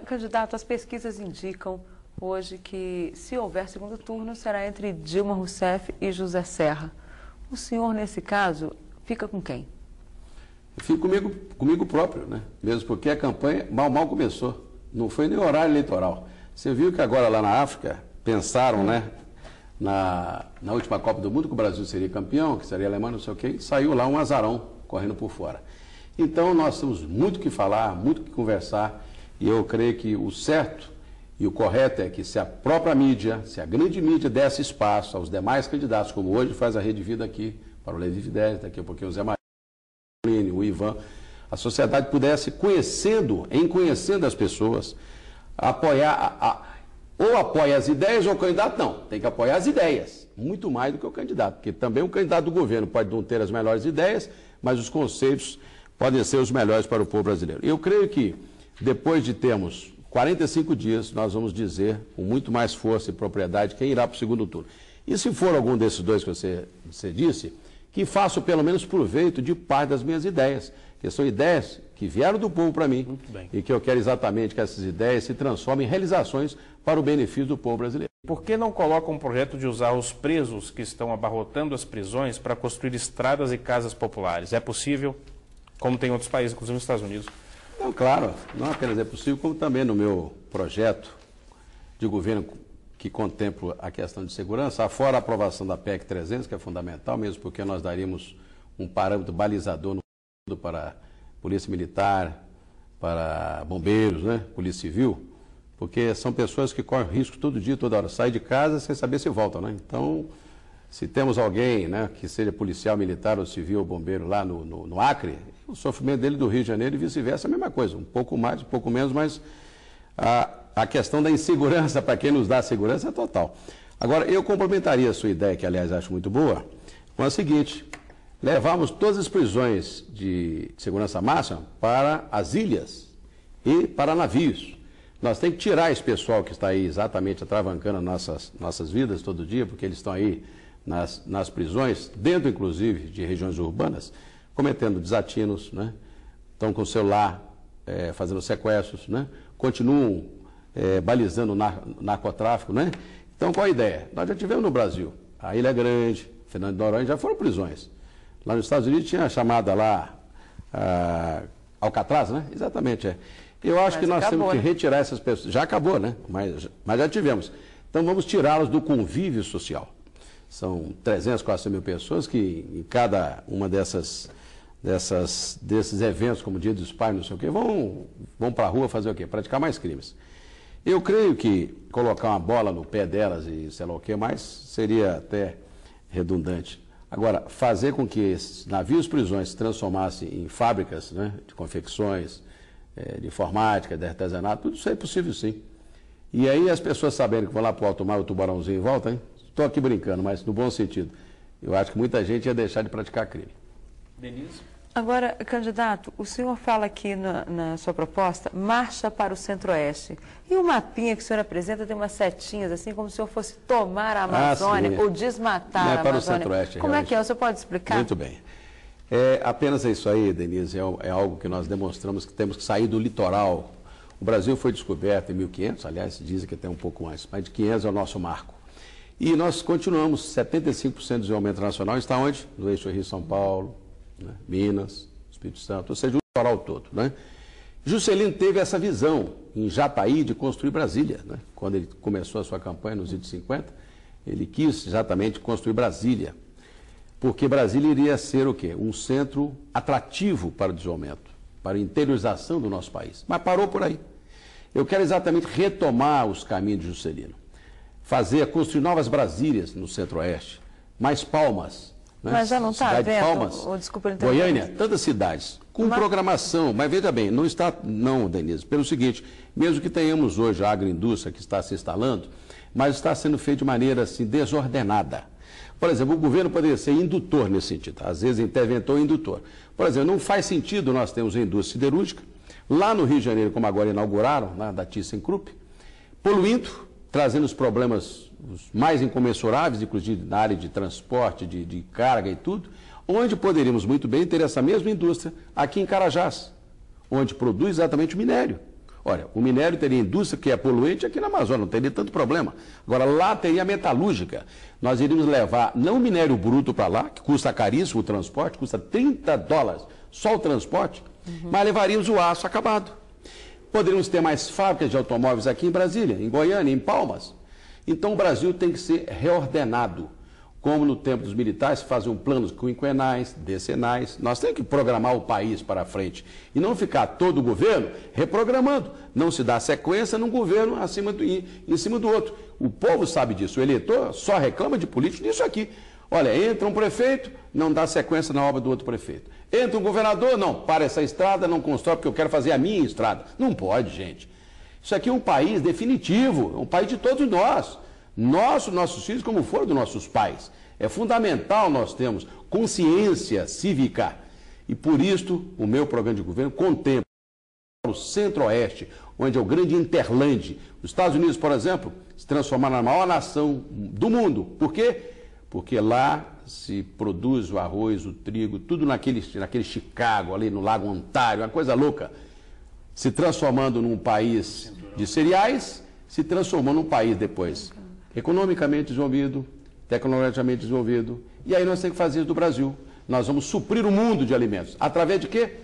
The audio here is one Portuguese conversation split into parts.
candidato, as pesquisas indicam hoje que, se houver segundo turno, será entre Dilma Rousseff e José Serra. O senhor, nesse caso, fica com quem? Eu fico comigo próprio, né? Mesmo porque a campanha mal começou. Não foi nem horário eleitoral. Você viu que agora lá na África pensaram, né? Na última Copa do Mundo que o Brasil seria campeão, que seria alemão, não sei o quê, e saiu lá um azarão correndo por fora. Então nós temos muito o que falar, muito o que conversar, e eu creio que o certo e o correto é que se a própria mídia, se a grande mídia desse espaço aos demais candidatos, como hoje faz a Rede Vida aqui, para o Levi Fidelis, daqui a pouquinho o Zé Maria, o Ivan, a sociedade pudesse, conhecendo as pessoas, apoiar, ou apoia as ideias ou o candidato não, tem que apoiar as ideias, muito mais do que o candidato, porque também o candidato do governo pode não ter as melhores ideias, mas os conceitos podem ser os melhores para o povo brasileiro. Eu creio que depois de termos 45 dias, nós vamos dizer com muito mais força e propriedade quem irá para o segundo turno. E se for algum desses dois que você disse, que faço pelo menos proveito de parte das minhas ideias, que são ideias que vieram do povo para mim e que eu quero exatamente que essas ideias se transformem em realizações para o benefício do povo brasileiro. Por que não coloca um projeto de usar os presos que estão abarrotando as prisões para construir estradas e casas populares? É possível, como tem em outros países, inclusive nos Estados Unidos? Não, claro, não apenas é possível, como também no meu projeto de governo que contempla a questão de segurança, fora a aprovação da PEC 300, que é fundamental, mesmo porque nós daríamos um parâmetro balizador no para a Polícia Militar, para bombeiros, né, Polícia Civil, porque são pessoas que correm risco todo dia, toda hora, saem de casa sem saber se voltam, né? Então, se temos alguém, né, que seja policial, militar ou civil ou bombeiro lá no Acre, o sofrimento dele do Rio de Janeiro e vice-versa é a mesma coisa, um pouco mais, um pouco menos, mas a questão da insegurança, para quem nos dá segurança, é total. Agora, eu complementaria a sua ideia, que aliás acho muito boa, com a seguinte: levarmos todas as prisões de segurança máxima para as ilhas e para navios. Nós temos que tirar esse pessoal que está aí exatamente atravancando nossas vidas todo dia, porque eles estão aí nas prisões, dentro inclusive de regiões urbanas, cometendo desatinos, né? Estão com o celular fazendo sequestros, né? Continuam balizando o narcotráfico, né? Então qual a ideia? Nós já tivemos no Brasil, a Ilha Grande, Fernando de Noronha, já foram prisões. Lá nos Estados Unidos tinha a chamada lá Alcatraz, né? Exatamente, Eu acho que nós temos que retirar essas pessoas. Já acabou, né? Mas já tivemos. Então vamos tirá-las do convívio social. São 300, 400 mil pessoas que em cada uma desses eventos, como o Dia dos Pais, não sei o quê, vão para a rua fazer o quê? Praticar mais crimes. Eu creio que colocar uma bola no pé delas e sei lá o que mais seria até redundante. Agora, fazer com que esses navios prisões se transformassem em fábricas, né, de confecções, de informática, de artesanato, tudo isso é possível sim. E aí as pessoas sabendo que vão lá para o alto mar, o tubarãozinho e volta, hein? Estou aqui brincando, mas no bom sentido. Eu acho que muita gente ia deixar de praticar crime. Denise? Agora, candidato, o senhor fala aqui na sua proposta, marcha para o Centro-Oeste. E o mapinha que o senhor apresenta tem umas setinhas, assim, como se o senhor fosse tomar a Amazônia ou desmatar a Amazônia. Para o Centro-Oeste. Como é que é? O senhor pode explicar? Muito bem. Apenas isso aí, Denise, é algo que nós demonstramos que temos que sair do litoral. O Brasil foi descoberto em 1500, aliás, dizem que até um pouco antes, mas de 500 é o nosso marco. E nós continuamos, 75% do desenvolvimento nacional está onde? No eixo Rio-São Paulo, né? Minas, Espírito Santo, ou seja, o litoral todo, né? Juscelino teve essa visão em Jataí de construir Brasília, né? Quando ele começou a sua campanha nos anos 50, ele quis exatamente construir Brasília, porque Brasília iria ser o quê? Um centro atrativo para o desenvolvimento, para a interiorização do nosso país. Mas parou por aí. Eu quero exatamente retomar os caminhos de Juscelino, construir novas Brasílias no Centro-Oeste, mais Palmas, né? Mas já não está havendo, Palmas, Goiânia, tantas cidades, com programação, mas veja bem, não está, não, Denise, pelo seguinte, mesmo que tenhamos hoje a agroindústria que está se instalando, mas está sendo feito de maneira assim, desordenada. Por exemplo, o governo poderia ser indutor nesse sentido, às vezes interventor e indutor. Por exemplo, não faz sentido nós termos a indústria siderúrgica, lá no Rio de Janeiro, como agora inauguraram, lá da ThyssenKrupp, poluindo, trazendo os problemas os mais incomensuráveis, inclusive na área de transporte, de carga e tudo, onde poderíamos muito bem ter essa mesma indústria aqui em Carajás, onde produz exatamente o minério, Olha, o minério teria indústria que é poluente aqui na Amazônia, não teria tanto problema. Agora, lá teria a metalúrgica. Nós iríamos levar não o minério bruto para lá, que custa caríssimo o transporte, custa $30 só o transporte, mas levaríamos o aço acabado. Poderíamos ter mais fábricas de automóveis aqui em Brasília, em Goiânia, em Palmas. Então o Brasil tem que ser reordenado. Como no tempo dos militares, faziam planos quinquenais, decenais. Nós temos que programar o país para frente. E não ficar todo o governo reprogramando. Não se dá sequência num governo em cima do outro. O povo sabe disso. O eleitor só reclama de político nisso aqui. Olha, entra um prefeito, não dá sequência na obra do outro prefeito. Entra um governador, não, para essa estrada, não constrói porque eu quero fazer a minha estrada. Não pode, gente. Isso aqui é um país definitivo, é um país de todos nós. Nossos filhos como foram dos nossos pais. É fundamental nós termos consciência cívica. E por isso, o meu programa de governo contempla o Centro-Oeste, onde é o grande hinterland. Os Estados Unidos, por exemplo, se transformaram na maior nação do mundo. Por quê? Porque lá se produz o arroz, o trigo, tudo naquele Chicago, ali no Lago Ontário, uma coisa louca. Se transformando num país de cereais, se transformou num país depois economicamente desenvolvido, tecnologicamente desenvolvido. E aí nós temos que fazer isso do Brasil. Nós vamos suprir o mundo de alimentos. Através de quê?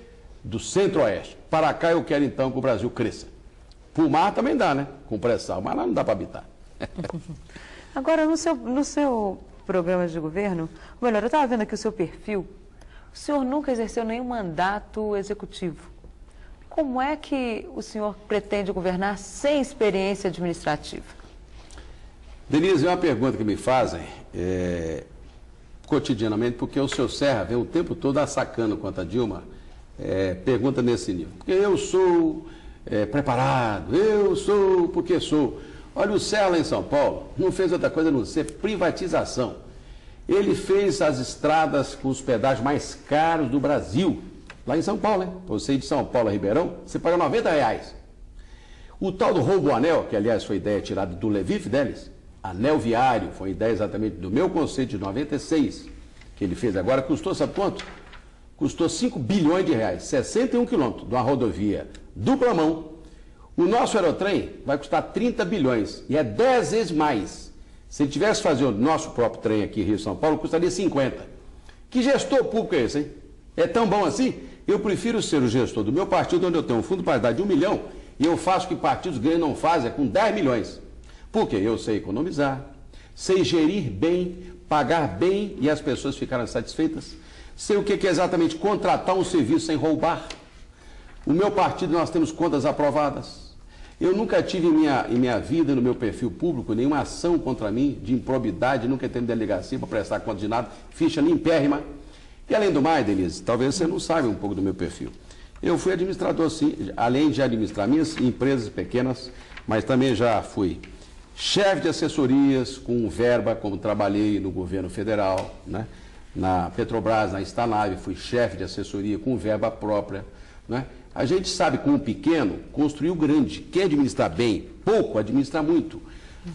Do Centro-Oeste. Para cá eu quero então que o Brasil cresça. Por mar também dá, né? Com pré-sal, mas lá não dá para habitar. Agora, no seu programa de governo, ou melhor, eu estava vendo aqui o seu perfil, o senhor nunca exerceu nenhum mandato executivo. Como é que o senhor pretende governar sem experiência administrativa? Denise, é uma pergunta que me fazem cotidianamente, porque o senhor Serra vem o tempo todo assacando contra a Dilma, pergunta nesse nível. Porque eu sou preparado, eu sou porque sou. Olha, o Serra lá em São Paulo não fez outra coisa a não ser privatização. Ele fez as estradas com os pedágios mais caros do Brasil, lá em São Paulo, hein? Você ir de São Paulo a Ribeirão, você paga R$90. O tal do roubo anel, que aliás foi ideia tirada do Levi Fidelis, anel viário, foi ideia exatamente do meu conceito de 96, que ele fez agora, custou, sabe quanto? Custou 5 bilhões de reais, 61 quilômetros de uma rodovia dupla mão. O nosso aerotrem vai custar 30 bilhões e é 10 vezes mais. Se ele tivesse fazer o nosso próprio trem aqui em Rio São Paulo, custaria 50. Que gestor público é esse, hein? É tão bom assim? Eu prefiro ser o gestor do meu partido, onde eu tenho um fundo de paridade de 1 milhão, e eu faço o que partidos grandes não fazem, com 10 milhões. Porque eu sei economizar, sei gerir bem, pagar bem e as pessoas ficarem satisfeitas. Sei o que é exatamente contratar um serviço sem roubar. O meu partido, nós temos contas aprovadas. Eu nunca tive em minha vida, no meu perfil público, nenhuma ação contra mim de improbidade, nunca teve delegacia para prestar conta de nada, ficha limpérrima. E além do mais, Denise, talvez você não saiba um pouco do meu perfil. Eu fui administrador, sim, além de administrar minhas empresas pequenas, mas também já fui chefe de assessorias com verba, como trabalhei no governo federal, né? Na Petrobras, na Stanave, fui chefe de assessoria com verba própria, né? A gente sabe, com o pequeno, construir o grande. Quem administrar bem, pouco, administra muito.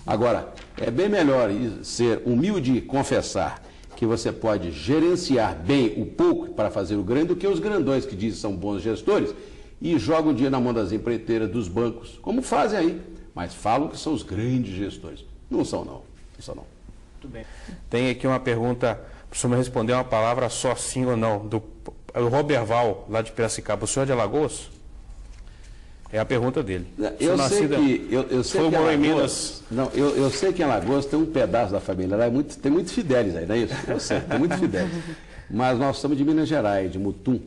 Agora, é bem melhor ser humilde e confessar que você pode gerenciar bem o pouco para fazer o grande do que os grandões que dizem que são bons gestores e jogam o dinheiro na mão das empreiteiras, dos bancos, como fazem aí. Mas falam que são os grandes gestores. Não são, não. Não são, não. Muito bem. Tem aqui uma pergunta, para o senhor me responder uma palavra só, sim ou não, do Roberval, lá de Piracicaba. O senhor é de Alagoas? É a pergunta dele. Eu sei que Alagoas, eu sei que em Alagoas tem um pedaço da família, lá tem muitos Fidelis aí, não é isso? Eu sei, tem muitos Fidelis. Mas nós somos de Minas Gerais, de Mutum.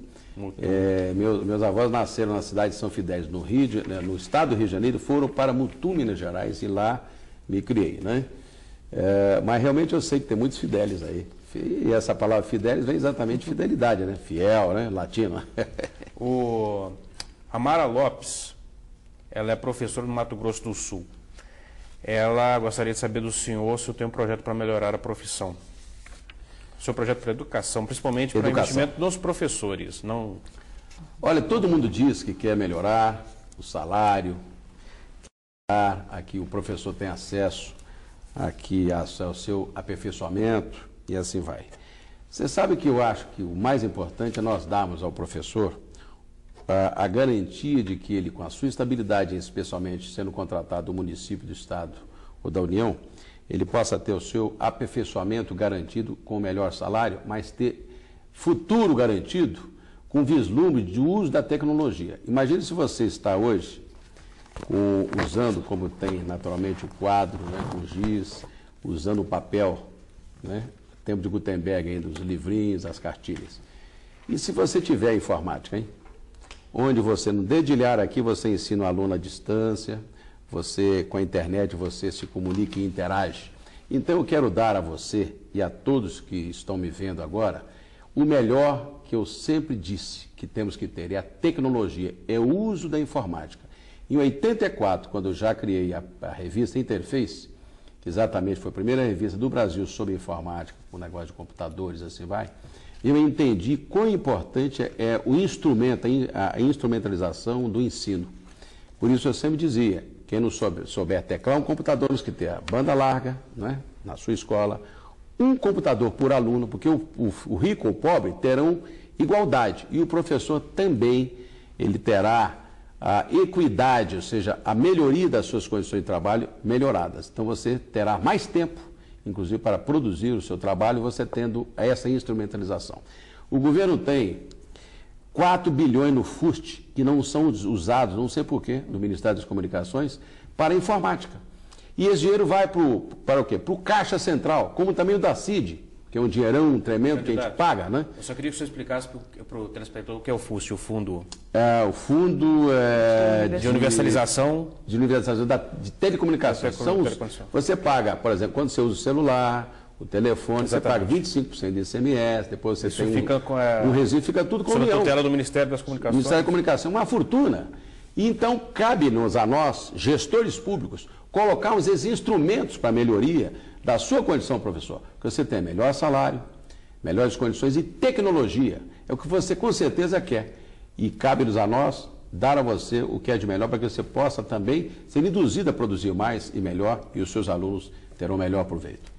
Meus avós nasceram na cidade de São Fidélis, no estado do Rio de Janeiro, foram para Mutum, Minas Gerais, e lá me criei, né? Mas realmente eu sei que tem muitos Fidelis aí. E essa palavra Fidelis vem exatamente de fidelidade, né? Fiel, né? Latino. A Mara Lopes, ela é professora no Mato Grosso do Sul. Ela gostaria de saber do senhor se eu tenho um projeto para melhorar a profissão. O seu projeto para educação, principalmente para investimento nos professores. Não... Olha, todo mundo diz que quer melhorar o salário, aqui o professor tem acesso aqui ao seu aperfeiçoamento e assim vai. Você sabe que eu acho que o mais importante é nós darmos ao professor a garantia de que ele, com a sua estabilidade, especialmente sendo contratado do município, do Estado ou da União, ele possa ter o seu aperfeiçoamento garantido com o melhor salário, mas ter futuro garantido com vislumbre de uso da tecnologia. Imagine se você está hoje usando, como tem naturalmente o quadro, né, com giz, usando o papel, né, tempo de Gutenberg ainda, os livrinhos, as cartilhas. E se você tiver informática, hein? Onde você, no dedilhar aqui, você ensina o aluno à distância, você, com a internet, você se comunica e interage. Então, eu quero dar a você e a todos que estão me vendo agora, o melhor que eu sempre disse que temos que ter, é a tecnologia, é o uso da informática. Em 84, quando eu já criei a revista Interface, que exatamente foi a primeira revista do Brasil sobre informática, com negócio de computadores, assim vai, eu entendi quão importante é o instrumento, a instrumentalização do ensino. Por isso eu sempre dizia, quem não souber teclar um computador, que tem a banda larga, né, na sua escola, um computador por aluno, porque o rico ou o pobre terão igualdade e o professor também, ele terá a equidade, ou seja, a melhoria das suas condições de trabalho melhoradas. Então você terá mais tempo, inclusive para produzir o seu trabalho, você tendo essa instrumentalização. O governo tem 4 bilhões no FUST, que não são usados, não sei porquê, no Ministério das Comunicações, para a informática. E esse dinheiro vai para o quê? Para o Caixa Central, como também o da CID, que é um dinheirão tremendo que a gente paga, né? Eu só queria que você explicasse para o telespectador o que é o FUST, o fundo... O fundo de universalização... De universalização de telecomunicações. Você paga, por exemplo, quando você usa o celular, o telefone, exatamente, você paga 25% de ICMS, depois você tem um resíduo, fica tudo com a União. Sob a tutela do Ministério das Comunicações. Ministério da Comunicação, uma fortuna. E então, cabe-nos a nós, gestores públicos, colocarmos esses instrumentos para a melhoria da sua condição, professor. Que você tenha melhor salário, melhores condições e tecnologia. É o que você com certeza quer. E cabe-nos a nós dar a você o que é de melhor para que você possa também ser induzido a produzir mais e melhor e os seus alunos terão melhor proveito.